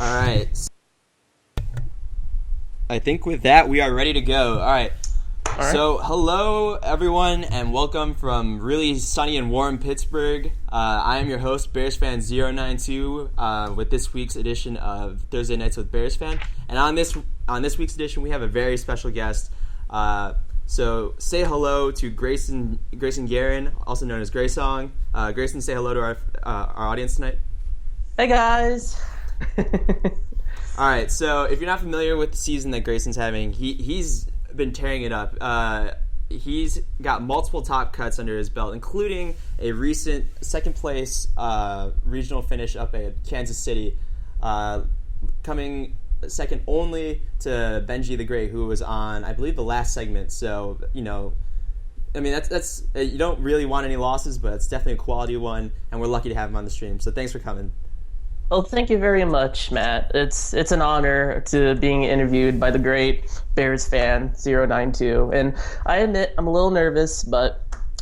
All right. I think with that, we are ready to go. All right. So, hello, everyone, and welcome from really sunny and warm Pittsburgh. I am your host, Bearsfan092, with this week's edition of Thursday Nights with Bearsfan. And on this week's edition, we have a very special guest. So, say hello to Greyson Guerin, also known as GreySong. Greyson, say hello to our audience tonight. Hey, guys. All right, so if you're not familiar with the season that Greyson's having, he's been tearing it up. He's got multiple top cuts under his belt, including a recent second place regional finish up at Kansas City, coming second only to Benji the Great, who was on, I believe, the last segment. So, I mean, that's you don't really want any losses, but it's definitely a quality one, and we're lucky to have him on the stream. So thanks for coming. Well, thank you very much, Matt. It's an honor to being interviewed by the great Bearsfan092. And I admit I'm a little nervous, but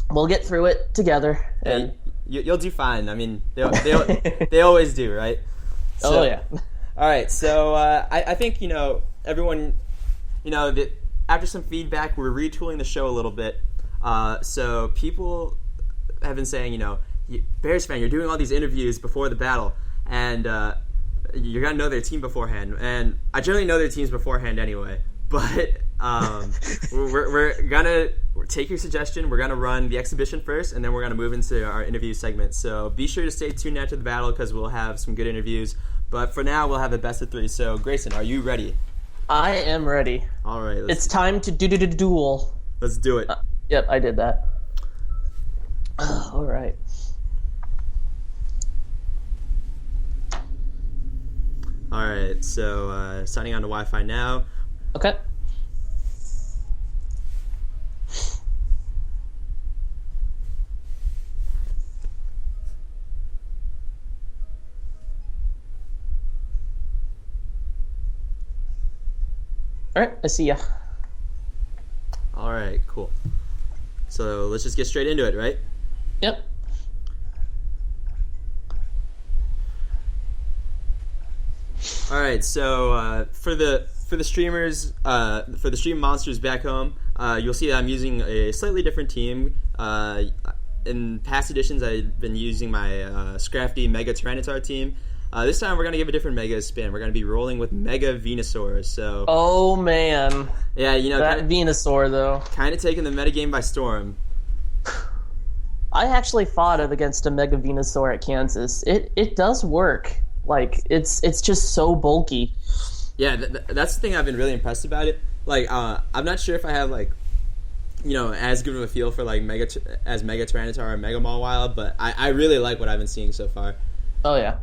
we'll get through it together. And you'll do fine. I mean, they always do, right? So, yeah. All right. So I think everyone, that after some feedback, we're retooling the show a little bit. So people have been saying, Bearsfan, you're doing all these interviews before the battle. And you're going to know their team beforehand. And I generally know their teams beforehand anyway. But we're going to take your suggestion. We're going to run the exhibition first, and then we're going to move into our interview segment. So be sure to stay tuned after the battle because we'll have some good interviews. But for now, we'll have the best of three. So, Greyson, are you ready? I am ready. All right. It's time to duel. Let's do it. Yep, I did that. All right. All right, so signing on to Wi-Fi now. Okay. All right, I see ya. All right, cool. So let's just get straight into it, right? Yep. All right, so for the streamers, for the stream monsters back home, you'll see that I'm using a slightly different team. In past editions, I've been using my Scrafty Mega Tyranitar team. This time, we're gonna give a different Mega spin. We're gonna be rolling with Mega Venusaur. So. Oh man. Yeah, that Venusaur though. Kind of taking the metagame by storm. I actually fought it against a Mega Venusaur at Kansas. It does work. Like, it's just so bulky. Yeah, that's the thing I've been really impressed about it. Like, I'm not sure if I have, like, as good of a feel for, like, Mega Tyranitar or Mega Mawile, but I really like what I've been seeing so far. Oh, yeah.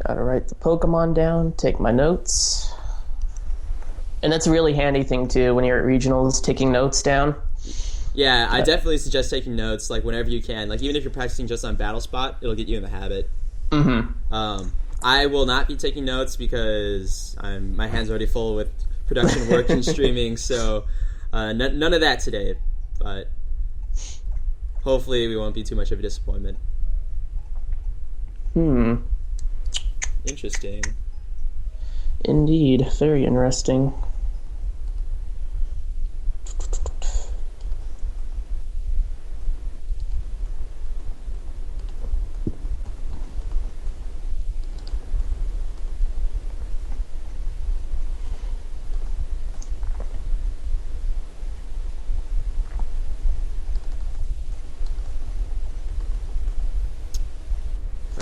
Gotta write the Pokemon down, take my notes. And that's a really handy thing, too, when you're at regionals, taking notes down. Yeah, I definitely suggest taking notes, like, whenever you can. Like, even if you're practicing just on Battle Spot, it'll get you in the habit. Mm-hmm. I will not be taking notes because my hand's already full with production work and streaming, so none of that today. But hopefully we won't be too much of a disappointment. Interesting. Indeed. Very interesting.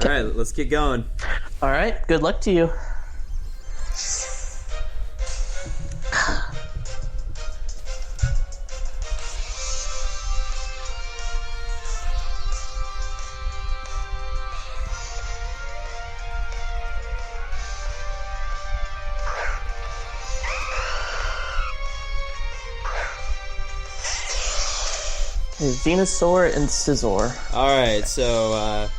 All right, let's get going. All right, good luck to you. Venusaur and Scizor. Alright, so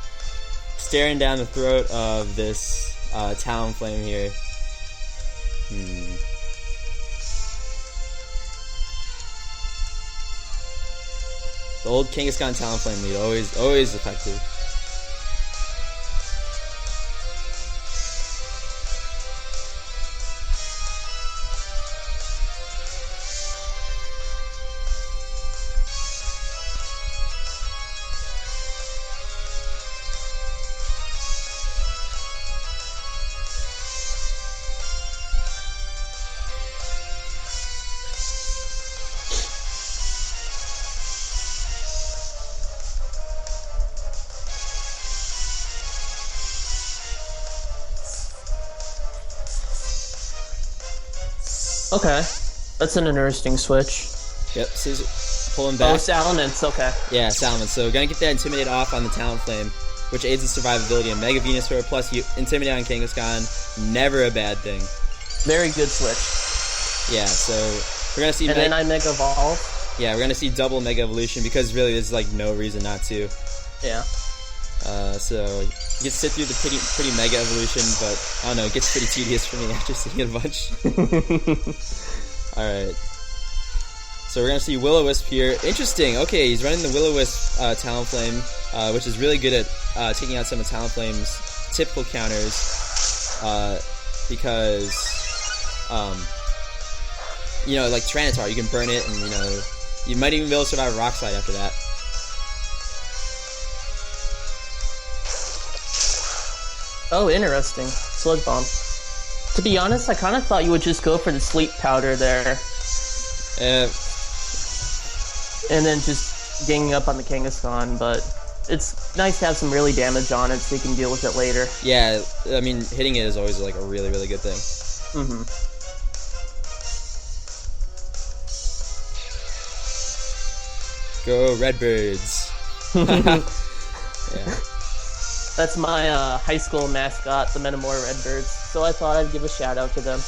staring down the throat of this Talonflame here. The old Kangaskhan Talonflame lead, always effective. Okay, that's an interesting switch. Yep, Scissor pulling back. Oh, Salamence, okay. Yeah, Salamence. So gonna get that Intimidate off on the Talonflame, which aids in survivability. And Mega Venusaur plus you Intimidate on Kangaskhan, never a bad thing. Very good switch. Yeah, so we're gonna see. And then I Mega Evolve. Yeah, we're gonna see double Mega Evolution because really there's like no reason not to. Yeah. So you get to sit through the pretty Mega Evolution, but I don't know, it gets pretty tedious for me after seeing a bunch. Alright. So we're gonna see Will-O-Wisp here. Interesting, okay, he's running the Will-O-Wisp Talonflame, which is really good at taking out some of Talonflame's typical counters, because, you know, like Tyranitar, you can burn it, and, you know, you might even be able to survive a Rock Slide after that. Oh, interesting. Slug Bomb. To be honest, I kind of thought you would just go for the Sleep Powder there. And then just ganging up on the Kangaskhan, but it's nice to have some really damage on it so you can deal with it later. Yeah, I mean, hitting it is always like a really, really good thing. Mm-hmm. Go Redbirds. Yeah. That's my high school mascot, the Metamora Redbirds, so I thought I'd give a shout out to them.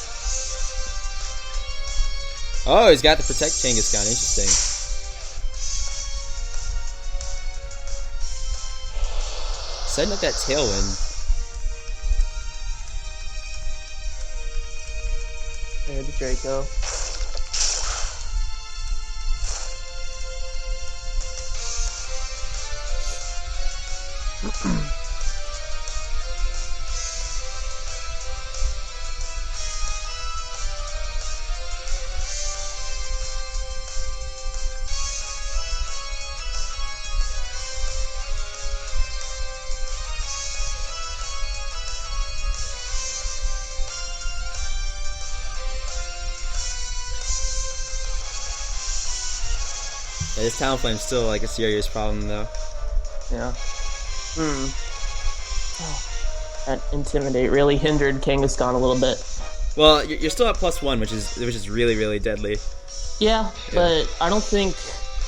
Oh, he's got the Protect Kangaskhan, interesting. Setting up that Tailwind. There's the Draco. Yeah, this Talonflame's still like a serious problem though. Yeah. That Intimidate really hindered Kangaskhan a little bit. Well, you're still at +1, which is really, really deadly. Yeah, but I don't think,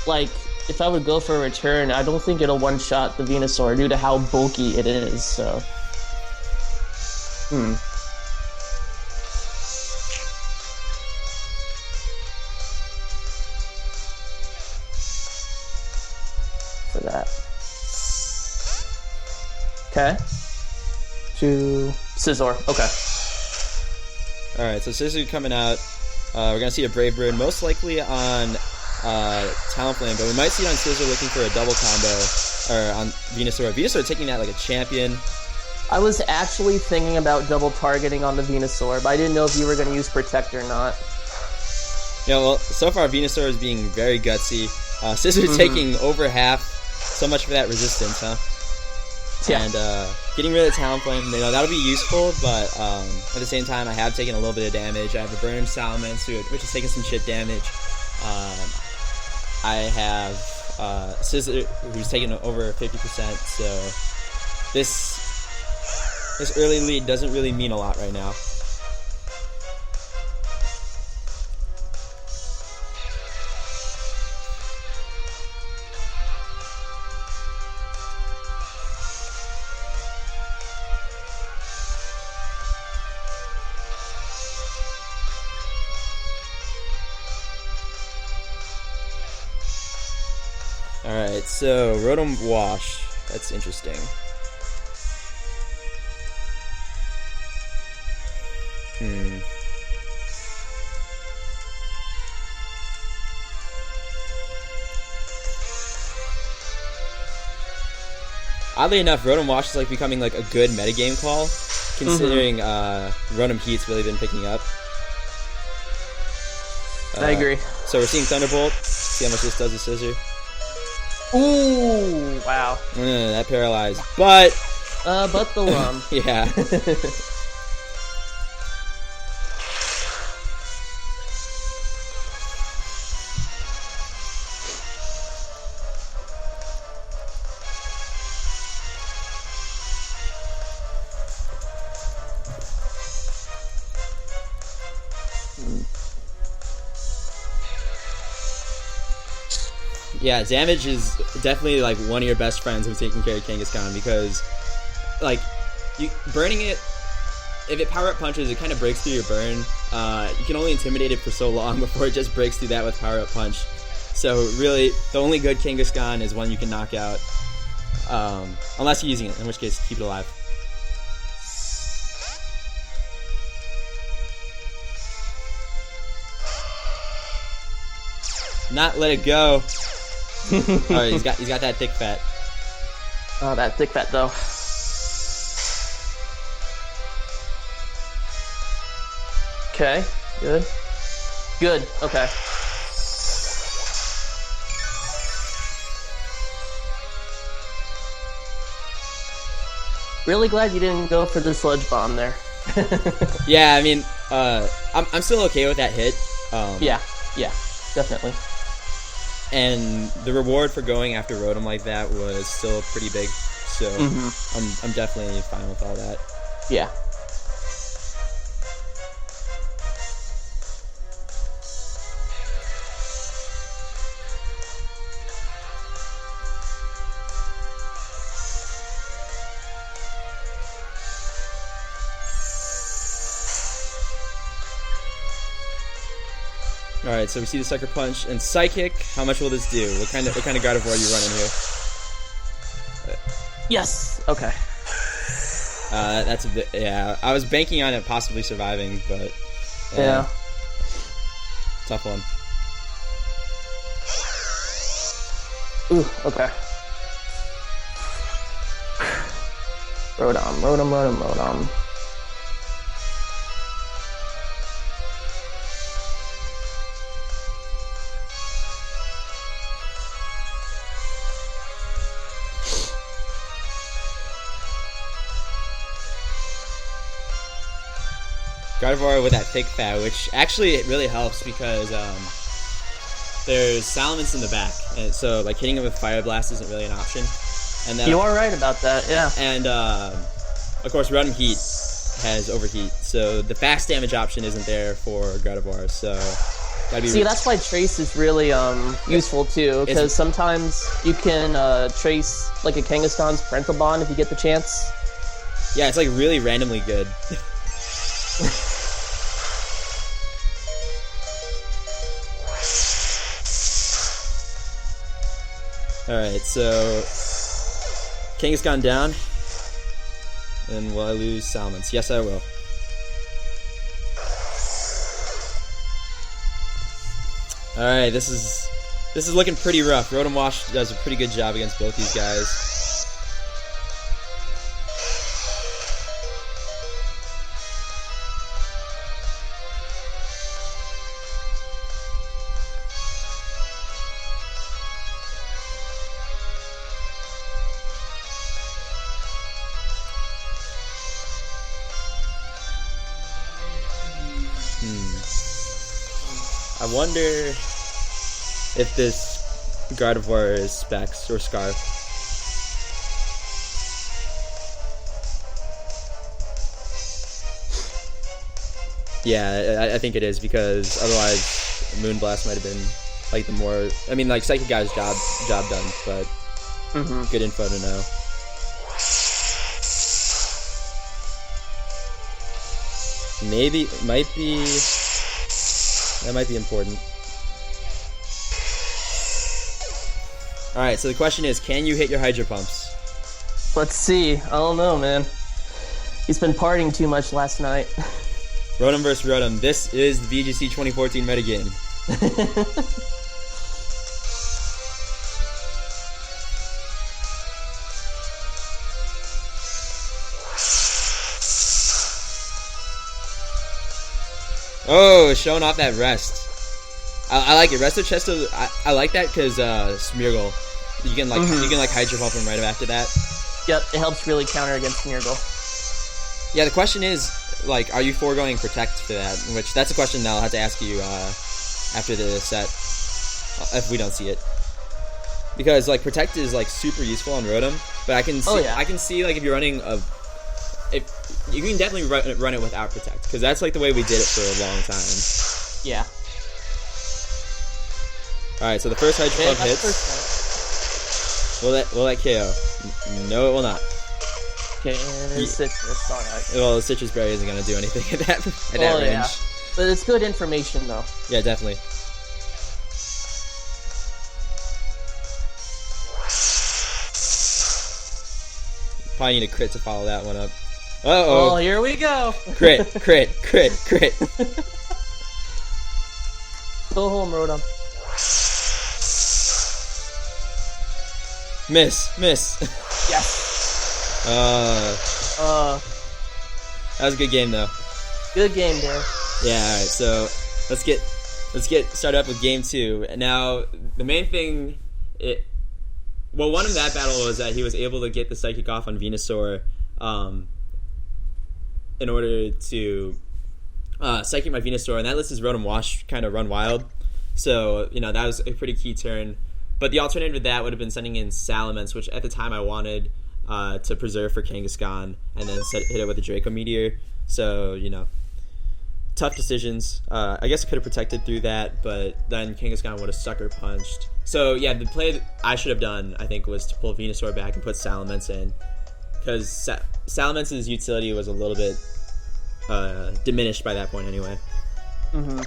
like, if I would go for a return, I don't think it'll one-shot the Venusaur due to how bulky it is, so... For that. Okay. To Scizor. Okay. Alright, so Scizor coming out. We're going to see a Brave Bird, most likely on Talonflame, but we might see it on Scizor looking for a double combo, or on Venusaur. Venusaur taking that like a champion. I was actually thinking about double targeting on the Venusaur, but I didn't know if you were going to use Protect or not. Yeah, well, so far Venusaur is being very gutsy. Scizor taking over half. So much for that resistance, huh? Yeah. And getting rid of the Talonflame, you know, that'll be useful, but at the same time, I have taken a little bit of damage. I have a Burned Salamence, which is taking some shit damage. I have Scizor, who's taking over 50%, so this early lead doesn't really mean a lot right now. Alright, so Rotom Wash. That's interesting. oddly enough, Rotom Wash is like becoming like a good metagame call, considering Rotom Heat's really been picking up. I agree. So we're seeing Thunderbolt. See how much this does to Scissor. Ooh, wow. That paralyzed. But the Lum. yeah. Yeah, Damage is definitely like one of your best friends who's taking care of Kangaskhan, because like you burning it, if it power up punches, it kind of breaks through your burn. You can only intimidate it for so long before it just breaks through that with power up punch. So really, the only good Kangaskhan is one you can knock out, unless you're using it, in which case keep it alive. Not let it go. Alright, he's got that thick fat. Oh, that thick fat though. Okay, good. Good, okay. Really glad you didn't go for the Sludge Bomb there. Yeah, I mean, I'm still okay with that hit. Yeah, definitely. And the reward for going after Rotom like that was still pretty big, so I'm definitely fine with all that. Yeah. Alright, so we see the Sucker Punch and Psychic. How much will this do? What kind of Gardevoir are you running here? Yes. Okay. That's a bit. Yeah, I was banking on it possibly surviving, but yeah. Tough one. Ooh. Okay. Rotom. Gardevoir with that thick fat, which actually it really helps because there's Salamence in the back, and so like hitting it with Fire Blast isn't really an option. And then, you are right about that, yeah. And of course, Rotom Heat has Overheat, so the fast damage option isn't there for Gardevoir. So gotta be that's why Trace is really useful too, because sometimes you can trace like a Kangaskhan's Parental Bond if you get the chance. Yeah, it's like really randomly good. Alright, so Kangaskhan down. And will I lose Salamence? Yes, I will. Alright, this is looking pretty rough. Rotom Wash does a pretty good job against both these guys. I wonder if this Gardevoir is Specs or Scarf. Yeah, I think it is, because otherwise Moonblast might have been like the more... I mean, like, Psychic guy's job done, but good info to know. Maybe, might be... That might be important. Alright, so the question is, can you hit your Hydro Pumps? Let's see. I don't know, man. He's been partying too much last night. Rotom vs. Rotom. This is the VGC 2014 metagame. Oh, showing off that rest. I like it. Resto Chesto. I like that because Smeargle. You can like Hydro Pump him right after that. Yep, it helps really counter against Smeargle. Yeah, the question is, like, are you foregoing Protect for that? Which, that's a question that I'll have to ask you after the set, if we don't see it. Because, like, Protect is, like, super useful on Rotom, but I can see, I can see, like, if you're running you can definitely run it without Protect, because that's, like, the way we did it for a long time. Yeah. Alright, so the first Hydro Pump hits. Will that KO? No, it will not. Okay, and Citrus, alright. Well, the Citrus Berry isn't going to do anything at that range. Yeah. But it's good information, though. Yeah, definitely. Probably need a crit to follow that one up. Uh-oh. Oh, here we go. Crit. Go home, Rotom. Miss. Yes. That was a good game, though. Good game, there. Yeah, alright, so let's get started up with game 2. Now, the main thing, one of that battle was that he was able to get the Psychic off on Venusaur in order to Psychic my Venusaur, and that lets his Rotom Wash kind of run wild. So, that was a pretty key turn. But the alternative to that would have been sending in Salamence, which at the time I wanted to preserve for Kangaskhan, and then hit it with a Draco Meteor. So, tough decisions. I guess I could have protected through that, but then Kangaskhan would have sucker punched. So, yeah, the play that I should have done, I think, was to pull Venusaur back and put Salamence in. Because Salamence's utility was a little bit diminished by that point anyway. Mm-hmm.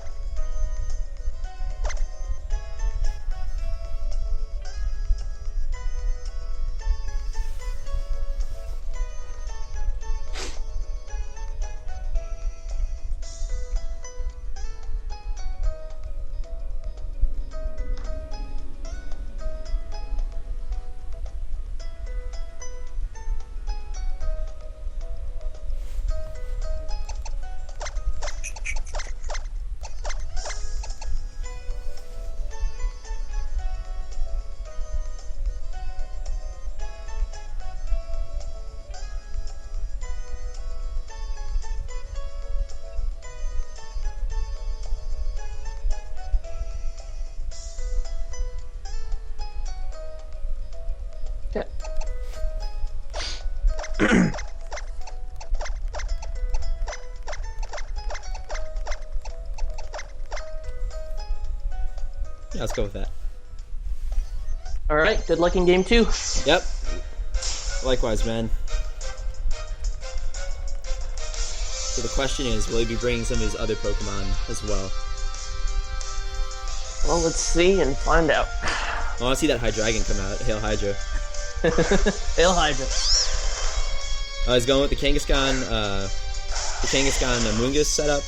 Yeah. Yeah, let's go with that. Alright, good luck in game 2. Yep. Likewise, man. So the question is, will he be bringing some of his other Pokemon as well? Well, let's see and find out. I want to see that Hydreigon come out. Hail Hydra. Hail Hydra. He's going with the Kangaskhan Amoonguss setup.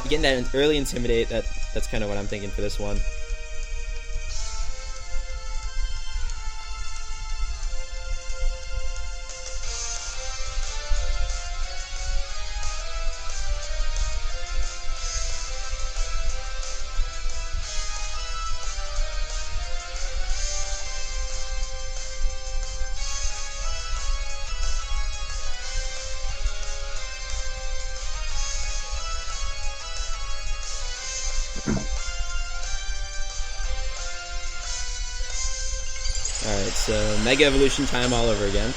Getting that early Intimidate, that's kind of what I'm thinking for this one. Alright, so Mega Evolution time all over again.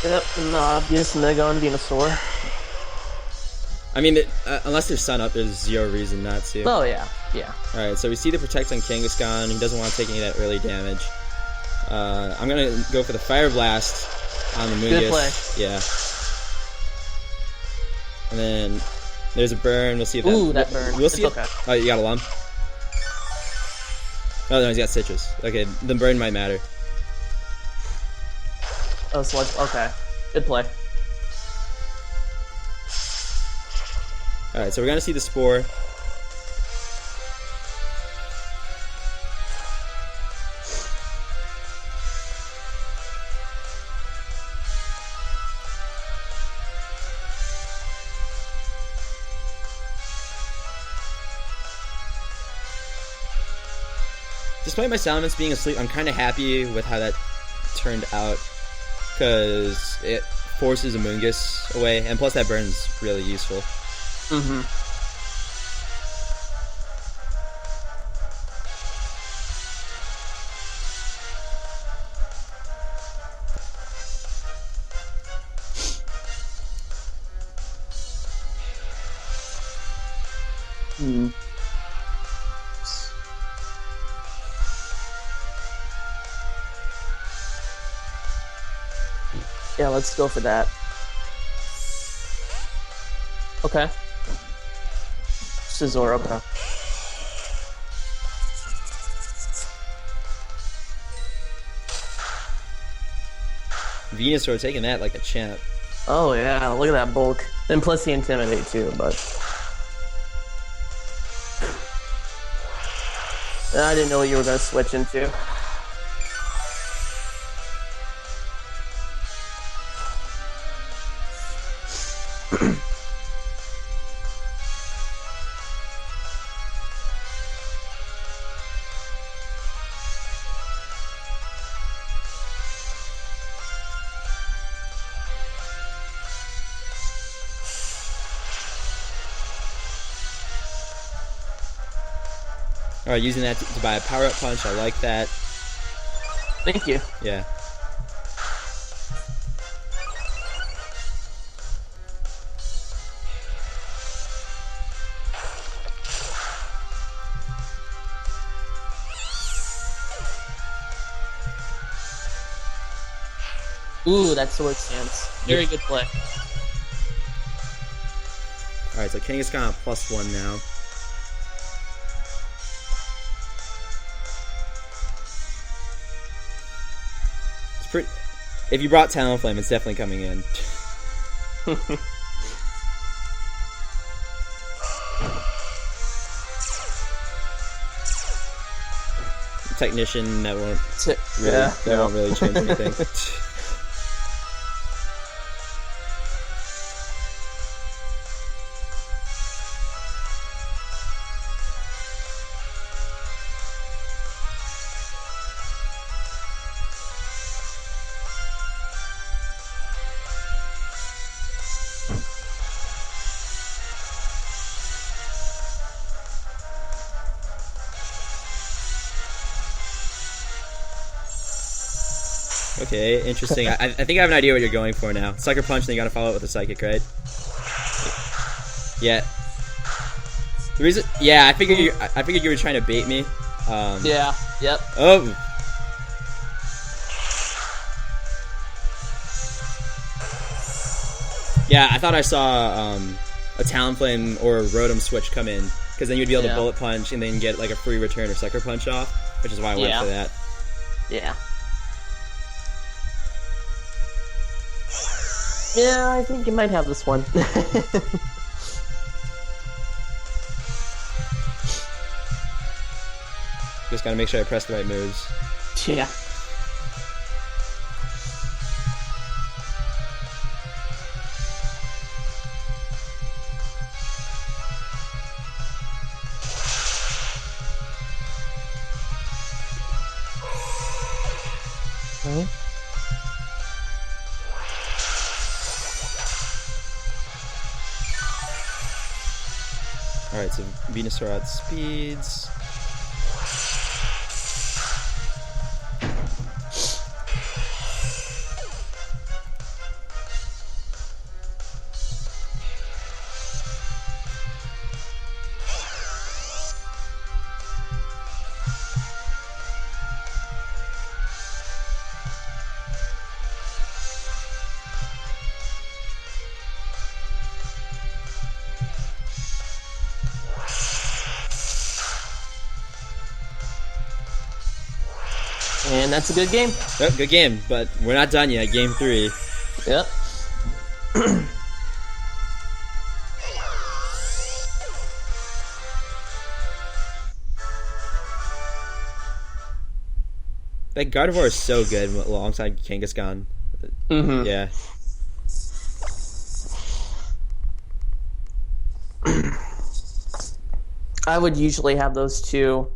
Yep, an obvious Mega on Venusaur. I mean, unless there's Sun Up, there's zero reason not to. Oh, yeah. Alright, so we see the Protect on Kangaskhan. He doesn't want to take any of that early damage. I'm going to go for the Fire Blast on the Moongus. Good play. Yeah. And then there's a burn. We'll see if that... Ooh, that burn. We'll see it's okay. Oh, you got a Lum? Oh, no, he's got Citrus. Okay, the burn might matter. Oh, Sludge. Okay. Good play. Alright, so we're going to see the Spore. despite my Salamence being asleep, I'm kind of happy with how that turned out, because it forces Amoonguss away, and plus that burn's really useful. Mm-hmm. Yeah, let's go for that. Okay. Scizor, okay. Venusaur taking that like a champ. Oh yeah, look at that bulk. Then plus the Intimidate too, but... I didn't know what you were going to switch into. Alright, using that to buy a power-up punch, I like that. Thank you. Yeah. Ooh, that sword stance. Very good play. Alright, so Kangaskhan +1 now. It's pretty... If you brought Talonflame, it's definitely coming in. Technician, that won't won't really change anything. Okay, interesting. I think I have an idea what you're going for now. Sucker Punch, then you gotta follow it with a Psychic, right? Yeah. The reason... Yeah, I figured you were trying to bait me. Yeah, yep. Oh! Yeah, I thought I saw a Talonflame or a Rotom switch come in, because then you'd be able to Bullet Punch and then get like a free return or Sucker Punch off, which is why I went for that. Yeah. Yeah, I think you might have this one. Just gotta make sure I press the right moves. Yeah. Okay. Alright, so Venusaur outspeeds. And that's a good game. Yep, good game, but we're not done yet. Game 3. Yep. That Gardevoir is so good alongside Kangaskhan. Mm-hmm. Yeah. I would usually have those two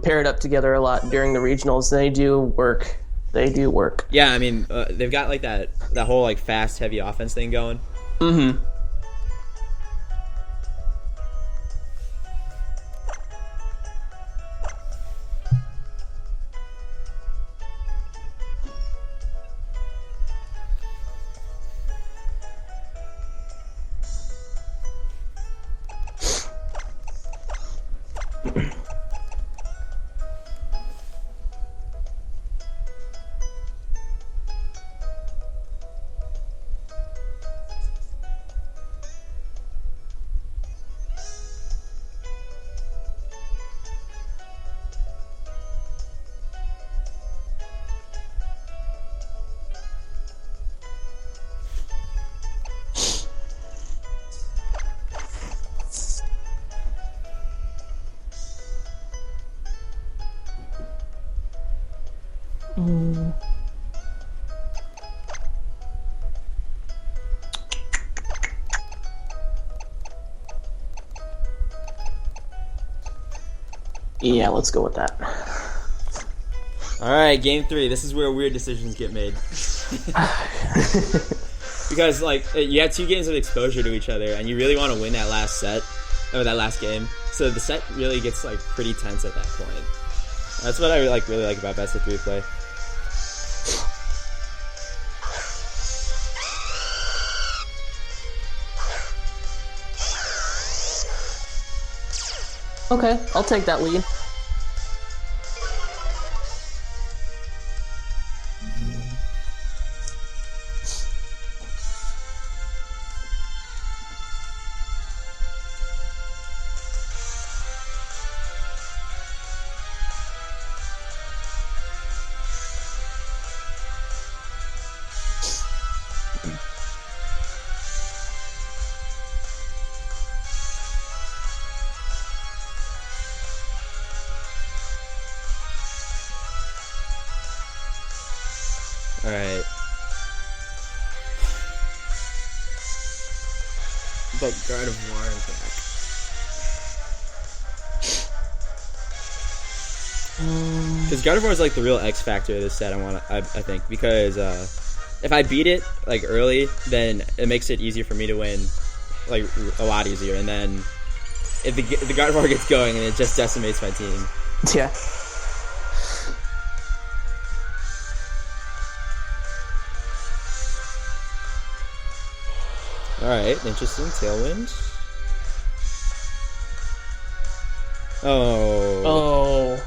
paired up together a lot during the regionals. They do work. They do work. Yeah, I mean, they've got like that whole like fast, heavy offense thing going. Mm-hmm. Yeah, let's go with that. All right, game 3. This is where weird decisions get made. Because like you have 2 games of exposure to each other, and you really want to win that last set or that last game. So the set really gets like pretty tense at that point. That's what I really like about best of 3 play. Okay, I'll take that lead. Alright. But God of War is back. Because God of War is like the real X factor of this set. I think because if I beat it like early, then it makes it easier for me to win, like a lot easier. And then if the God of War gets going, and it just decimates my team. Yeah. Alright, interesting. Tailwind. Oh. Oh.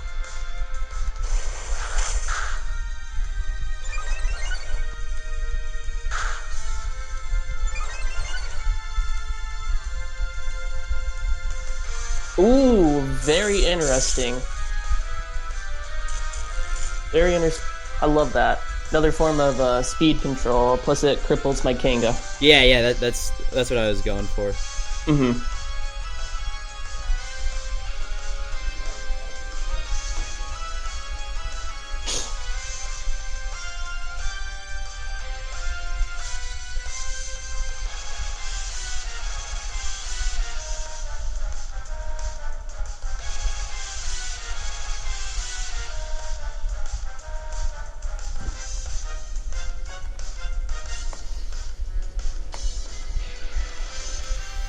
Ooh, very interesting. Very interesting. I love that. Another form of speed control, plus it cripples my Kanga. Yeah, that's what I was going for. Mm-hmm.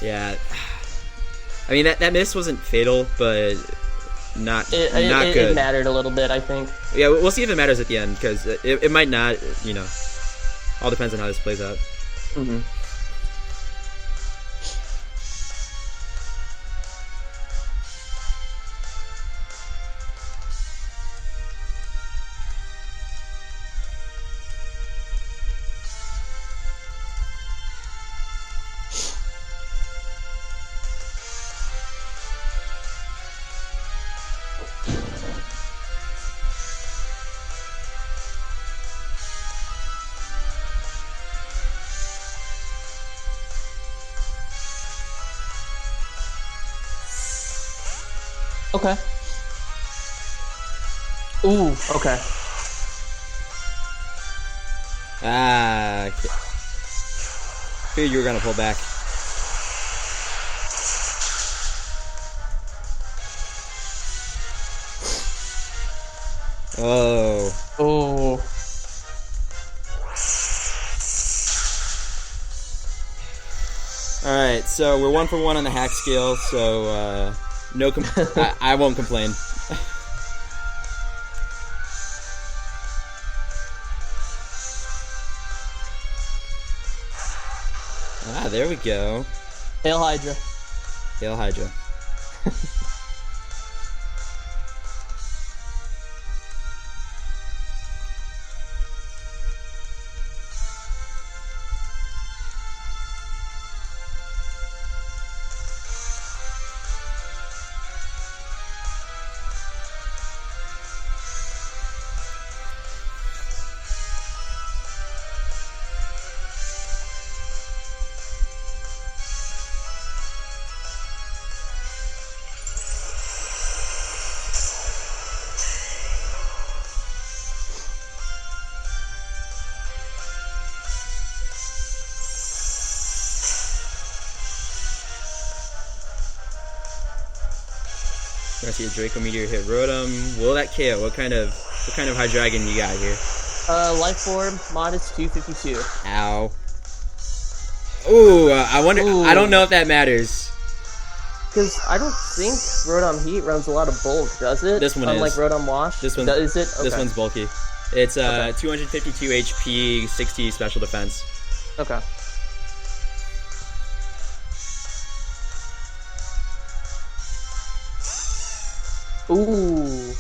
Yeah, I mean that miss wasn't fatal, but not good. It mattered a little bit, I think. Yeah, we'll see if it matters at the end because it might not. You know, all depends on how this plays out. Mm-hmm. Okay. Ooh, okay. Okay. Figured you were gonna pull back. Oh. Oh. Alright, so we're 1 for 1 on the hack scale, so no I won't complain. Ah, there we go. Hail Hydra. Hail Hydra. I see a Draco Meteor hit Rotom. Will that KO? What kind of High Dragon you got here? Life Form, Modest 252. Ow. Ooh, I wonder. Ooh. I don't know if that matters. Because I don't think Rotom Heat runs a lot of bulk, does it? This one Unlike is. Rotom Wash? This one is it? Okay. This one's bulky. It's 252 HP, 60 special defense. Okay. Ooh.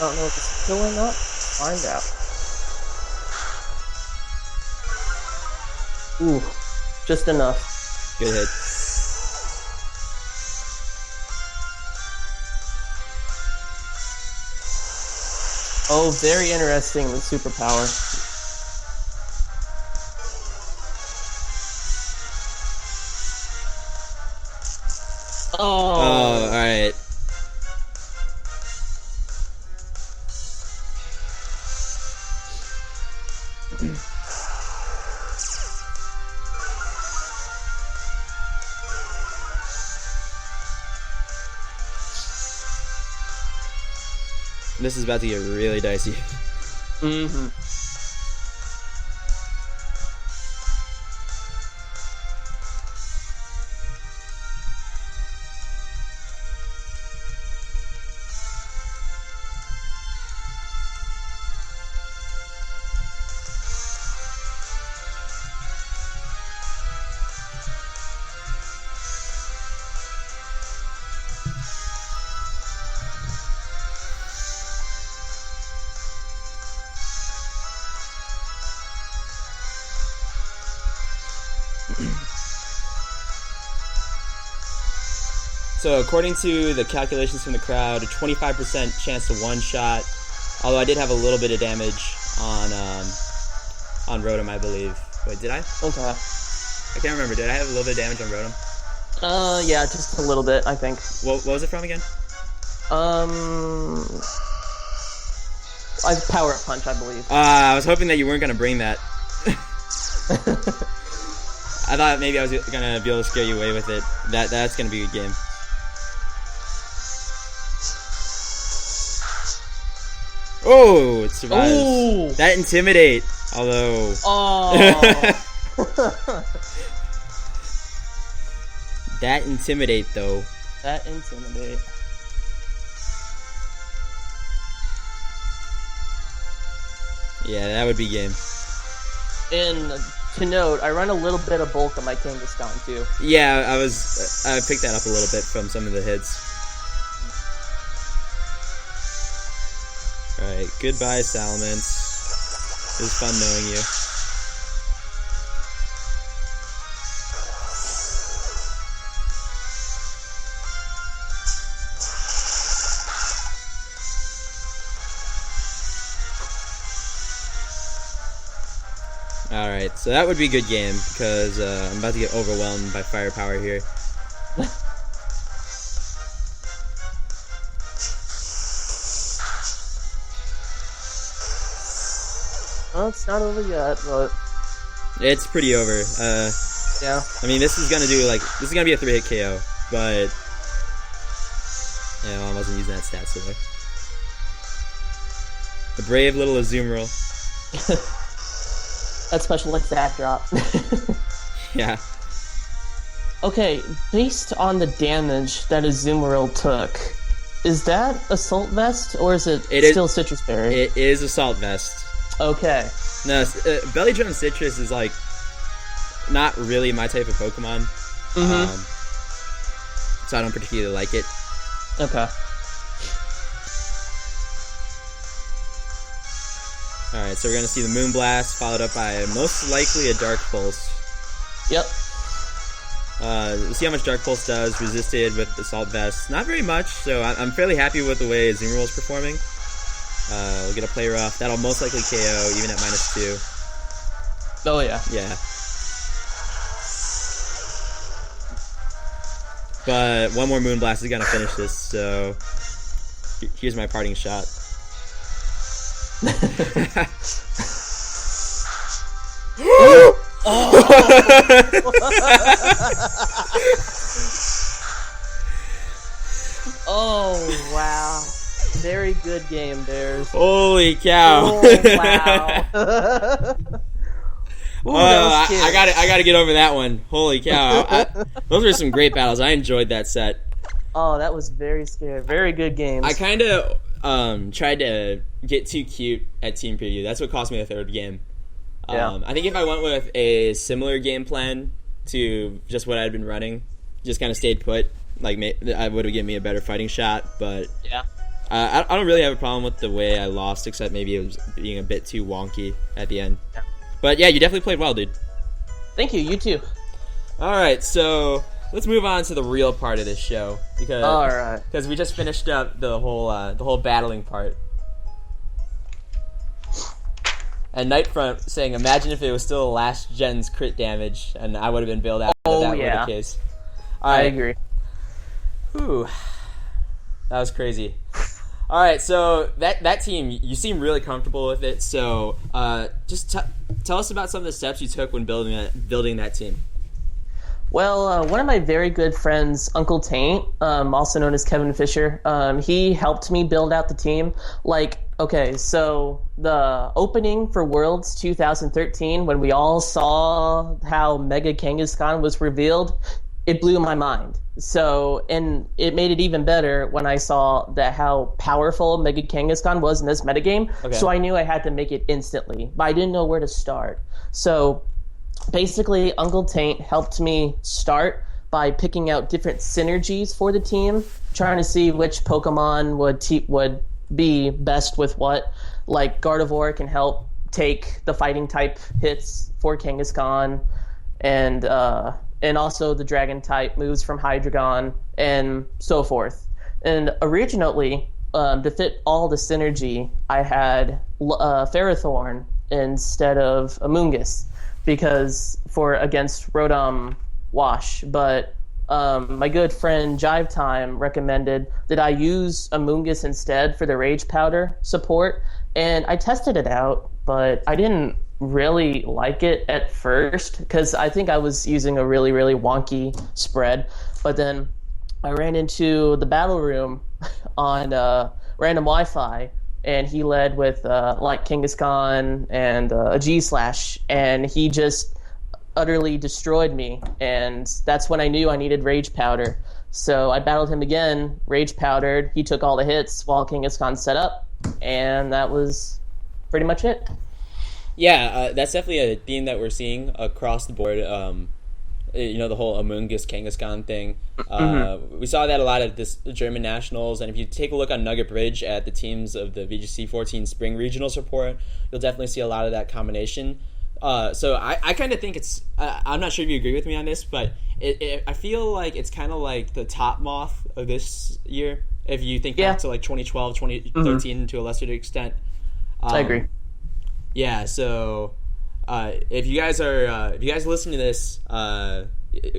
I don't know if it's killing up. Find out. Ooh, just enough. Good hit. Oh, very interesting with superpower. Oh. Oh, all right. This is about to get really dicey. Mm-hmm. So according to the calculations from the crowd, a 25% chance to one-shot. Although I did have a little bit of damage on Rotom, I believe. Wait, did I? Okay. I can't remember. Did I have a little bit of damage on Rotom? Yeah, just a little bit, I think. What was it from again? I Power Up Punch, I believe. I was hoping that you weren't going to bring that. I thought maybe I was going to be able to scare you away with it. That's going to be a good game. Oh, it survives. Ooh. That Intimidate, although... Oh. That Intimidate, though. That Intimidate. Yeah, that would be game. And to note, I run a little bit of bulk on my Kangaskhan, too. Yeah, I picked that up a little bit from some of the hits. Alright, goodbye, Salamence. It was fun knowing you. Alright, so that would be a good game, because I'm about to get overwhelmed by firepower here. Well, it's not over yet, but It's pretty over. yeah. I mean, this is gonna be a 3-hit KO, but yeah, well, I wasn't using that stat today. The brave little Azumarill. That special attack drop. Yeah. Okay, based on the damage that Azumarill took, is that Assault Vest or is it still Citrus Berry? It is Assault Vest. Okay. No, Belly Drum Citrus is like not really my type of Pokemon. So I don't particularly like it. Okay. Alright, so we're gonna see the Moonblast followed up by most likely a Dark Pulse. Yep. We'll see how much Dark Pulse does, resisted with Assault Vest. Not very much, so I'm fairly happy with the way Azumarill is performing. We'll get a Play Rough. That'll most likely KO, even at -2. Oh, yeah. Yeah. But one more Moonblast is gonna finish this, so here's my parting shot. Oh, wow. Very good game, Bears. Holy cow. Oh, wow. Ooh, I gotta get over that one. Holy cow. Those were some great battles. I enjoyed that set. Oh, that was very scary. Very good games. I kind of tried to get too cute at Team Preview. That's what cost me the third game. Yeah. I think if I went with a similar game plan to just what I'd been running, just kind of stayed put, like I would have given me a better fighting shot. But yeah, I don't really have a problem with the way I lost, except maybe it was being a bit too wonky at the end. Yeah. But yeah, you definitely played well, dude. Thank you. You too. All right, so let's move on to the real part of this show because we just finished up the whole battling part. And Nightfront saying, "Imagine if it was still last gen's crit damage, and I would have been billed out if that were the case." All right. I agree. Whew. That was crazy. All right, so that team, you seem really comfortable with it. So just tell us about some of the steps you took when building that team. Well, one of my very good friends, Uncle Taint, also known as Kevin Fisher, he helped me build out the team. Okay, so the opening for Worlds 2013, when we all saw how Mega Kangaskhan was revealed, it blew my mind. So, and it made it even better when I saw how powerful Mega Kangaskhan was in this metagame. Okay. So I knew I had to make it instantly, but I didn't know where to start. So basically, Uncle Taint helped me start by picking out different synergies for the team, trying to see which Pokemon would be best with what. Like Gardevoir can help take the fighting type hits for Kangaskhan, and also the dragon type moves from Hydreigon and so forth. And originally, to fit all the synergy, I had Ferrothorn instead of Amoonguss against Rotom Wash, but my good friend Jive Time recommended that I use Amoonguss instead for the Rage Powder support, and I tested it out, but I didn't really like it at first because I think I was using a really, really wonky spread. But then I ran into the battle room on random Wi-Fi, and he led with Kangaskhan and a G-Slash, and he just utterly destroyed me, and that's when I knew I needed Rage Powder. So I battled him again, Rage Powdered, he took all the hits while Kangaskhan set up, and that was pretty much it. Yeah, that's definitely a theme that we're seeing across the board. The whole Amoonguss Kangaskhan thing. We saw that a lot at this German Nationals, and if you take a look on Nugget Bridge at the teams of the VGC 14 Spring Regionals report, you'll definitely see a lot of that combination. So I kind of think it's... I'm not sure if you agree with me on this, but I feel like it's kind of like the top moth of this year, if you think back to 2012, 2013 to a lesser extent. I agree. Yeah, so if you guys listen to this,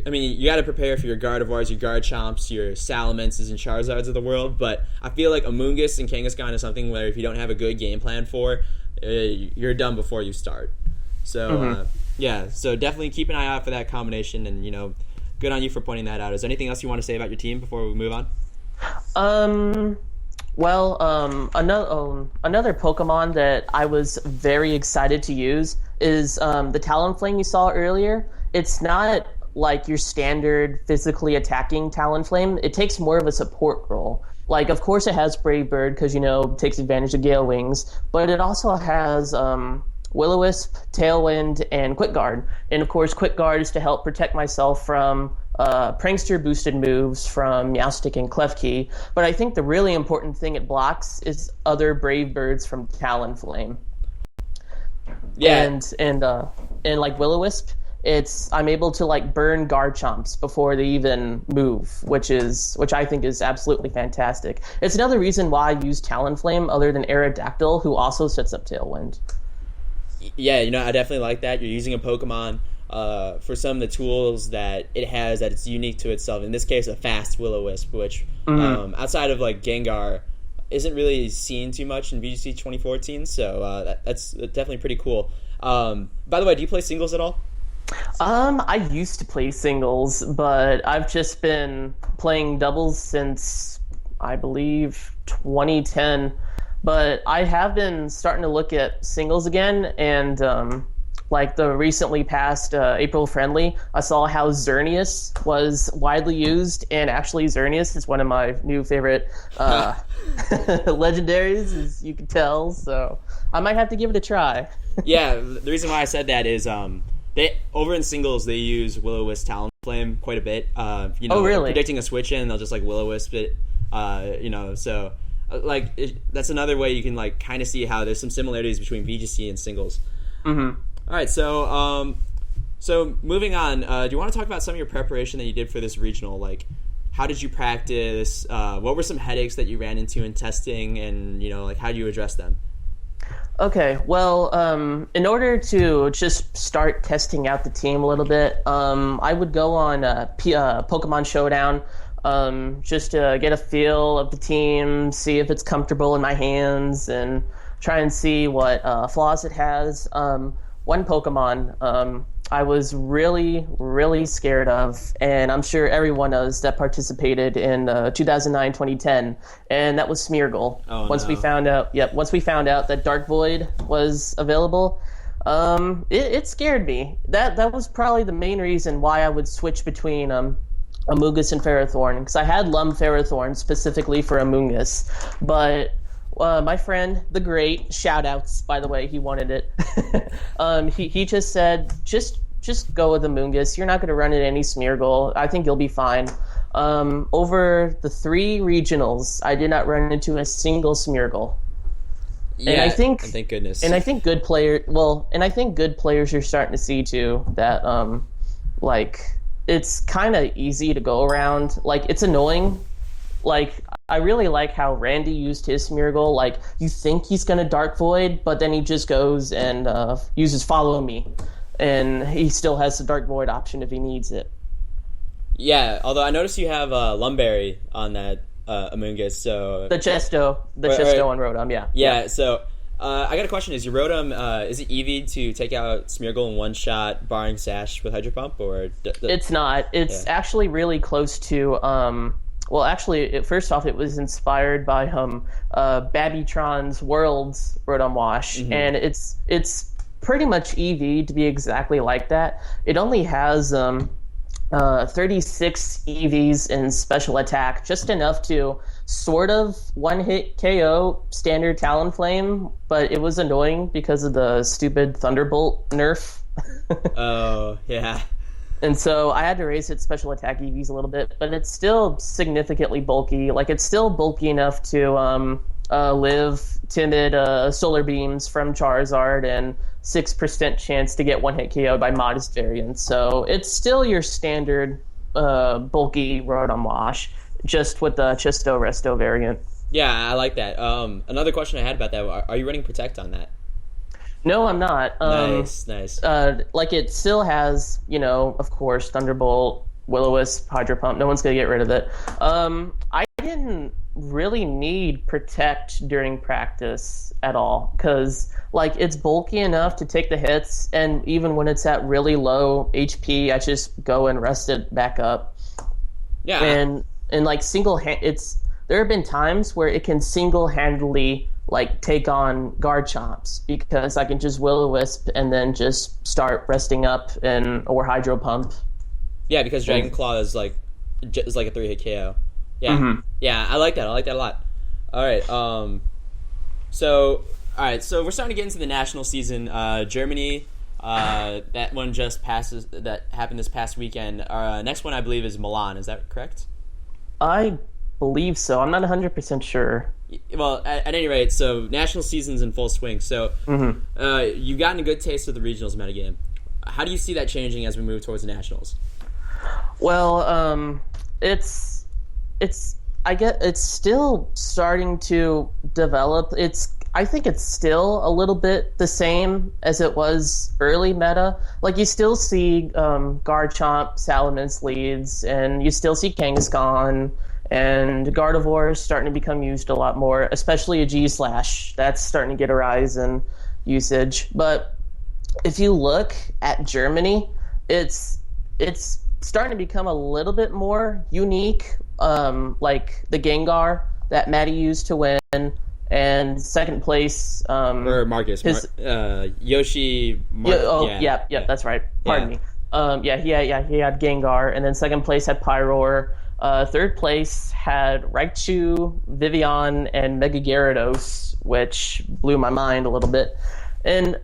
I mean, you got to prepare for your Gardevoirs, your Garchomps, your Salamences, and Charizards of the world, but I feel like Amoonguss and Kangaskhan is something where if you don't have a good game plan for, you're done before you start. So, so definitely keep an eye out for that combination, and, good on you for pointing that out. Is there anything else you want to say about your team before we move on? Another Pokemon that I was very excited to use is the Talonflame you saw earlier. It's not like your standard physically attacking Talonflame. It takes more of a support role. Like, of course, it has Brave Bird because, takes advantage of Gale Wings, but it also has Will-O-Wisp, Tailwind, and Quick Guard. And, of course, Quick Guard is to help protect myself from Prankster boosted moves from Meowstic and Klefki. But I think the really important thing it blocks is other Brave Birds from Talonflame. Yeah. And like Will-O-Wisp, I'm able to like burn Garchomps before they even move, which I think is absolutely fantastic. It's another reason why I use Talonflame other than Aerodactyl, who also sets up Tailwind. Yeah, I definitely like that. You're using a Pokemon for some of the tools that it has that it's unique to itself. In this case, a fast Will-O-Wisp, which outside of like Gengar, isn't really seen too much in VGC 2014. So that's definitely pretty cool. By the way, do you play singles at all? I used to play singles, but I've just been playing doubles since, I believe, 2010. But I have been starting to look at singles again, and like the recently passed April Friendly, I saw how Xerneas was widely used, and actually Xerneas is one of my new favorite legendaries, as you can tell, so I might have to give it a try. Yeah, the reason why I said that is they over in singles they use Will-O-Wisp Talonflame quite a bit. Oh, really? Predicting a switch in, they'll just like Will-O-Wisp it. So that's another way you can like kind of see how there's some similarities between VGC and singles. Mm-hmm. All right, so moving on, do you want to talk about some of your preparation that you did for this regional? Like, how did you practice? What were some headaches that you ran into in testing, and like how do you address them? Okay, well, in order to just start testing out the team a little bit, I would go on Pokemon Showdown just to get a feel of the team, see if it's comfortable in my hands, and try and see what flaws it has. One Pokemon I was really, really scared of, and I'm sure everyone knows that participated in 2009-2010, and that was Smeargle. Once we found out that Dark Void was available, it scared me. That was probably the main reason why I would switch between Amoonguss and Ferrothorn, because I had Lum Ferrothorn specifically for Amoonguss, but my friend, the Great, shout-outs, by the way, he wanted it. He just said, just go with Amoonguss. You're not going to run into any Smeargle. I think you'll be fine. Over the 3 regionals, I did not run into a single Smeargle. Yeah, and I think, thank goodness. And I think good players are starting to see too that it's kind of easy to go around. Like, it's annoying. Like, I really like how Randy used his Smeargle. Like, you think he's going to Dark Void, but then he just goes and uses Follow Me. And he still has the Dark Void option if he needs it. Yeah, although I noticed you have Lumberry on that Amoonguss, so... The Chesto on Rotom, yeah. Yeah, so I got a question. Is your Rotom, is it EV to take out Smeargle in one shot, barring Sash with Hydro Pump, or... It's not. It's actually really close to... Well, actually, first off, it was inspired by Babytron's Worlds Rotom Wash, and it's pretty much EV to be exactly like that. It only has 36 EVs in special attack, just enough to sort of one-hit KO standard Talonflame, but it was annoying because of the stupid Thunderbolt nerf. Oh, yeah. And so I had to raise its special attack EVs a little bit, but it's still significantly bulky. Like, it's still bulky enough to live timid solar beams from Charizard and 6% chance to get one-hit KO by modest variants. So it's still your standard bulky Rotom Wash, just with the Chesto Resto variant. Yeah, I like that. Another question I had about that, are you running Protect on that? No, I'm not. Nice. Like it still has, of course, Thunderbolt, Will-O-Wisp, Hydro Pump. No one's gonna get rid of it. I didn't really need Protect during practice at all because like it's bulky enough to take the hits, and even when it's at really low HP, I just go and rest it back up. Yeah. And like there have been times where it can single-handedly like take on guard chomps because I can just Will-O-Wisp and then just start resting up or Hydro Pump. Yeah, because Dragon Claw is like a 3-hit KO. Yeah. Mm-hmm. Yeah, I like that. I like that a lot. All right. So we're starting to get into the national season. Germany, that one just passes. That happened this past weekend. Next one, I believe, is Milan. Is that correct? I believe so. I'm not 100% sure. Well, at any rate, so national season's in full swing. So you've gotten a good taste of the regionals metagame. How do you see that changing as we move towards the nationals? Well, it's still starting to develop. I think it's still a little bit the same as it was early meta. Like you still see Garchomp, Salamence leads, and you still see Kangaskhan, and Gardevoir is starting to become used a lot more, especially a G-Slash. That's starting to get a rise in usage. But if you look at Germany, it's starting to become a little bit more unique, like the Gengar that Maddie used to win, and second place... or Marcus. Yoshi... That's right. Pardon me. He had Gengar, and then second place had Pyroar. Third place had Raichu, Vivian, and Mega Gyarados, which blew my mind a little bit. And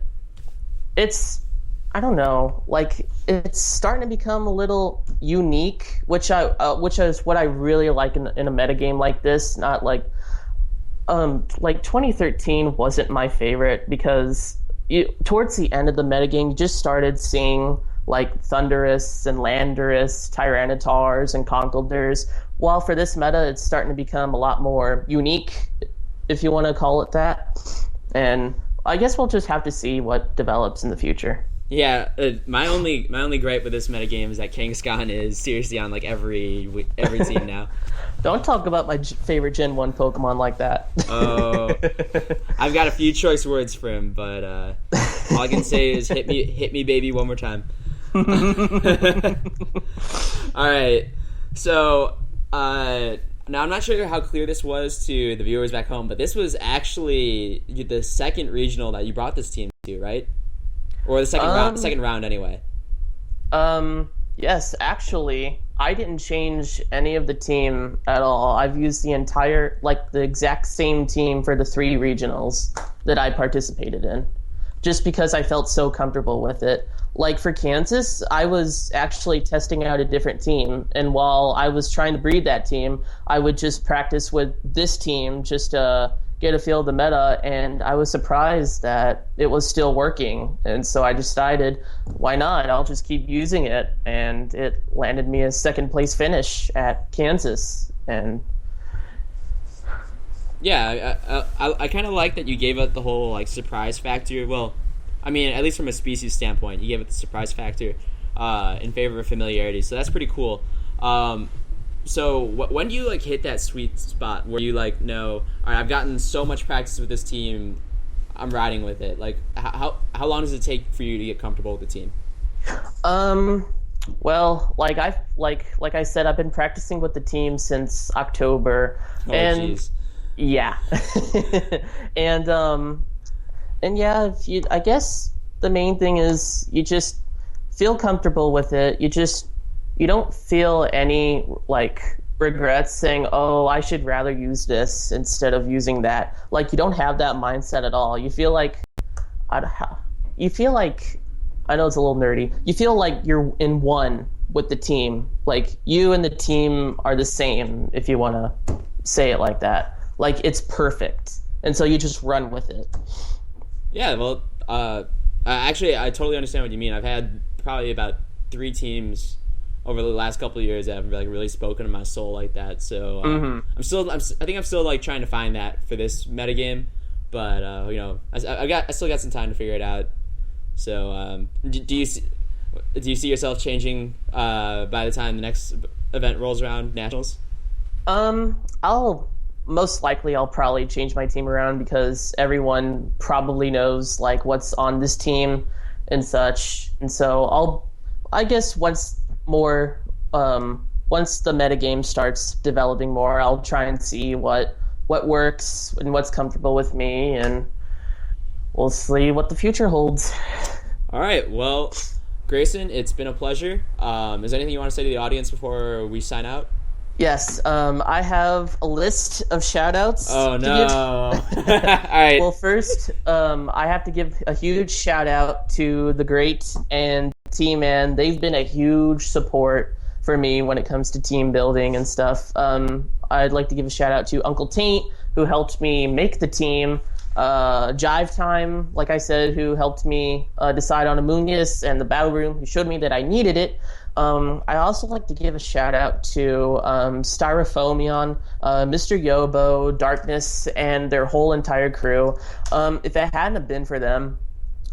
I don't know, like it's starting to become a little unique, which is what I really like in a metagame like this. Not like 2013 wasn't my favorite because towards the end of the metagame, you just started seeing like Thundurus and Landorus, Tyrannitars and Conkeldurs. While for this meta, it's starting to become a lot more unique, if you want to call it that. And I guess we'll just have to see what develops in the future. Yeah, my only gripe with this metagame is that Kangaskhan is seriously on like every team now. Don't talk about my favorite Gen 1 Pokemon like that. Oh, I've got a few choice words for him, but all I can say is hit me, baby, one more time. All right, so now I'm not sure how clear this was to the viewers back home, but this was actually the second regional that you brought this team to, right? Or the second round anyway. Yes, actually, I didn't change any of the team at all. I've used the exact same team for the 3 regionals that I participated in, just because I felt so comfortable with it. Like for Kansas, I was actually testing out a different team, and while I was trying to breed that team, I would just practice with this team just to get a feel of the meta, and I was surprised that it was still working. And so I decided, why not? I'll just keep using it, and it landed me a second place finish at Kansas. And yeah, I kind of like that you gave it the whole like surprise factor. Well, I mean, at least from a species standpoint, you gave it the surprise factor in favor of familiarity. So that's pretty cool. So when do you like hit that sweet spot where you like know, all right, I've gotten so much practice with this team, I'm riding with it? Like how long does it take for you to get comfortable with the team? Well, like I said, I've been practicing with the team since October. Geez. Yeah. And yeah, I guess the main thing is you just feel comfortable with it. You don't feel any like regrets saying, "Oh, I should rather use this instead of using that." Like you don't have that mindset at all. You feel like I know it's a little nerdy. You feel like you're in one with the team. Like you and the team are the same, if you want to say it like that. Like it's perfect, and so you just run with it. Yeah, well, actually, I totally understand what you mean. I've had probably about 3 teams over the last couple of years that have like really spoken to my soul like that. So I think I'm still like trying to find that for this metagame. but I still got some time to figure it out. So do you see yourself changing by the time the next event rolls around, Nationals? I'll probably change my team around because everyone probably knows like what's on this team and such. And so I guess once the metagame starts developing more, I'll try and see what works and what's comfortable with me, and we'll see what the future holds. All right. Well, Greyson, it's been a pleasure. Is there anything you want to say to the audience before we sign out? Yes, I have a list of shout-outs. Oh, no. All right. Well, first, I have to give a huge shout-out to the Great and T-Man. They've been a huge support for me when it comes to team building and stuff. I'd like to give a shout-out to Uncle Taint, who helped me make the team. Jive Time, like I said, who helped me decide on Amoonius, and the Battle Room, who showed me that I needed it. I also like to give a shout out to Styrofoamion, Mr. Yobo, Darkness, and their whole entire crew. If it hadn't have been for them,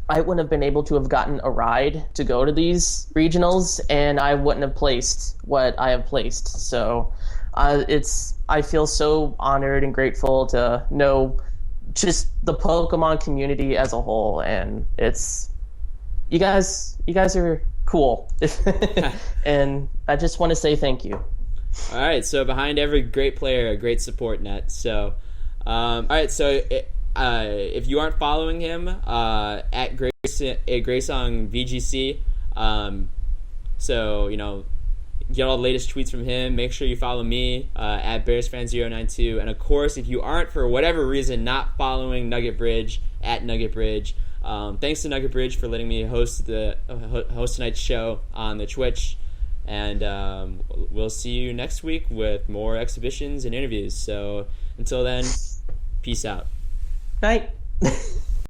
I wouldn't have been able to have gotten a ride to go to these regionals, and I wouldn't have placed what I have placed. So I feel so honored and grateful to know just the Pokemon community as a whole, and you guys are cool. And I just want to say thank you. All right, so behind every great player, a great support net. So all right, so if you aren't following him at GreySong VGC, so get all the latest tweets from him. Make sure you follow me at Bearsfan092, and of course, if you aren't for whatever reason not following Nugget Bridge at Nugget Bridge, thanks to Nugget Bridge for letting me host tonight's show on the Twitch, and we'll see you next week with more exhibitions and interviews. So until then, peace out. Night.